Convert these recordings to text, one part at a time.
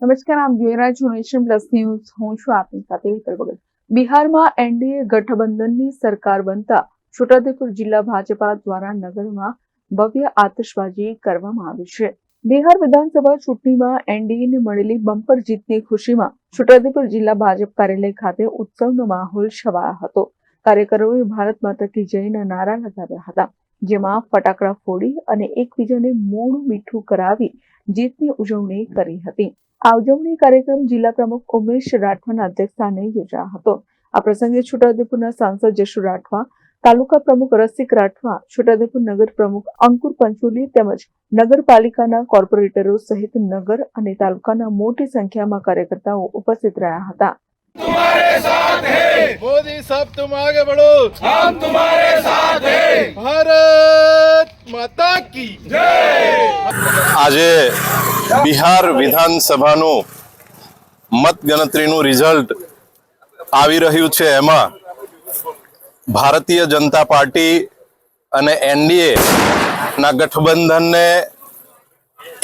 નમસ્કાર, આપ જોઈ રહ્યા છો નેશન પ્લસ ન્યૂઝ. હું છું આપની સાથે હેતલ ભગત. બિહારમાં એનડીએ ગઠબંધનની સરકાર બનતા છોટાઉદેપુર જિલ્લા ભાજપા દ્વારા નગરમાં ભવ્ય આતશબાજી કરવામાં આવી છે. બિહાર વિધાનસભા ચૂંટણીમાં એનડીએને મળેલી બમ્પર જીતની ખુશીમાં છોટાઉદેપુર જિલ્લા ભાજપ કાર્યાલય ખાતે ઉત્સવનો માહોલ છવાયો હતો. કાર્યકરોએ ભારત માતા કી જયના નારા લગાવ્યા હતા, જેમાં ફટાકડા ફોડી અને એકબીજાને મોઢું મીઠું કરાવી જીતની ઉજવણી કરી હતી. આ ઉજવણી કાર્યક્રમ જિલ્લા પ્રમુખ ઉમેશ રાઠવાના અધ્યક્ષસ્થાને યોજાયો હતો. આ પ્રસંગે છોટાઉદેપુરના સાંસદ જશુ રાઠવા, તાલુકા પ્રમુખ રસિક રાઠવા, છોટાઉદેપુર નગર પ્રમુખ અંકુર પંચોલી તેમજ નગરપાલિકાના કોર્પોરેટરો સહિત નગર અને તાલુકાના મોટી સંખ્યામાં કાર્યકર્તાઓ ઉપસ્થિત રહ્યા હતા. तुम्हारे साथ हैं मोदी साहब, तुम आगे बढ़ो, हम तुम्हारे साथ हैं. भारत माता की जय. આજે બિહાર વિધાનસભાનું મતગણતરીનું રિઝલ્ટ આવી રહ્યું છે. એમાં ભારતીય જનતા પાર્ટી અને એનડીએ ના ગઠબંધનને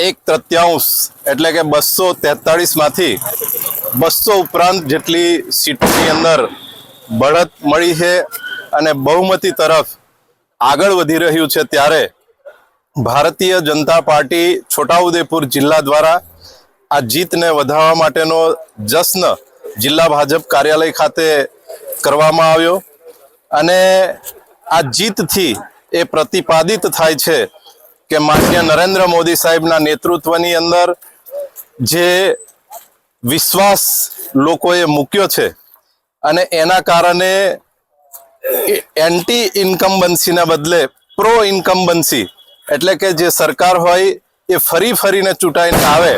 1/3 એટલે કે 243 માંથી 200 ઉપરાંત જેટલી સીટોની અંદર બઢત મળી છે અને બહુમતી તરફ આગળ વધી રહ્યું છે. ત્યારે ભારતીય જનતા પાર્ટી છોટાઉદેપુર જિલ્લા દ્વારા આ જીતને વધારવા માટેનો જશ્ન જિલ્લા ભાજપ કાર્યાલય ખાતે કરવામાં આવ્યો અને આ જીતથી એ પ્રતિપાદિત થાય છે કે માનનીય નરેન્દ્ર મોદી સાહેબના નેતૃત્વની અંદર જે વિશ્વાસ લોકોએ મૂક્યો છે અને એના કારણે એન્ટી ઇન્કમ્બન્સીના બદલે પ્રો ઇન્કમ્બન્સી એટલે કે જે સરકાર હોય એ ફરીને ચૂંટાઈને આવે,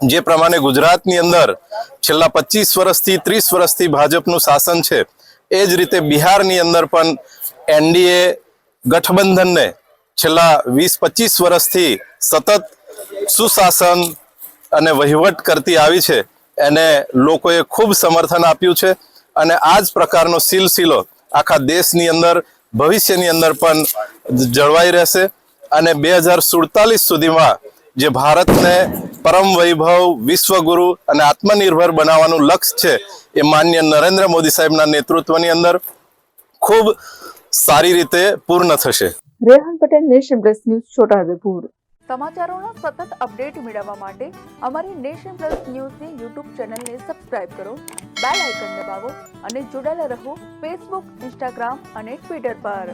જે પ્રમાણે ગુજરાતની અંદર છેલ્લા 25 વર્ષથી 30 વર્ષથી ભાજપનું શાસન છે, એ જ રીતે બિહારની અંદર પણ એનડીએ ગઠબંધનને છેલ્લા 20-25 વર્ષથી સતત સુશાસન અને વહીવટ કરતી આવી છે. એને લોકોએ ખૂબ સમર્થન આપ્યું છે અને આ જ પ્રકારનો સિલસિલો આખા દેશની અંદર ભવિષ્યની અંદર પણ જળવાઈ રહેશે અને 2047 સુધીમાં જે ભારતને પરમ વૈભવ, વિશ્વગુરુ અને આત્મનિર્ભર બનાવવાનું લક્ષ્ય છે, એ માનનીય નરેન્દ્ર મોદી સાહેબના નેતૃત્વની અંદર ખૂબ સારી રીતે પૂર્ણ થશે. Rehan Patel, nation plus news, Chhota Udepur. સમાચારોના સતત અપડેટ મેળવવા માટે અમારી નેશન પ્લસ ન્યૂઝની યુટ્યુબ ચેનલને સબસ્ક્રાઇબ કરો, બેલ આઇકન દબાવો અને જોડાયેલા રહો ફેસબુક, ઇન્સ્ટાગ્રામ અને ટ્વિટર પર.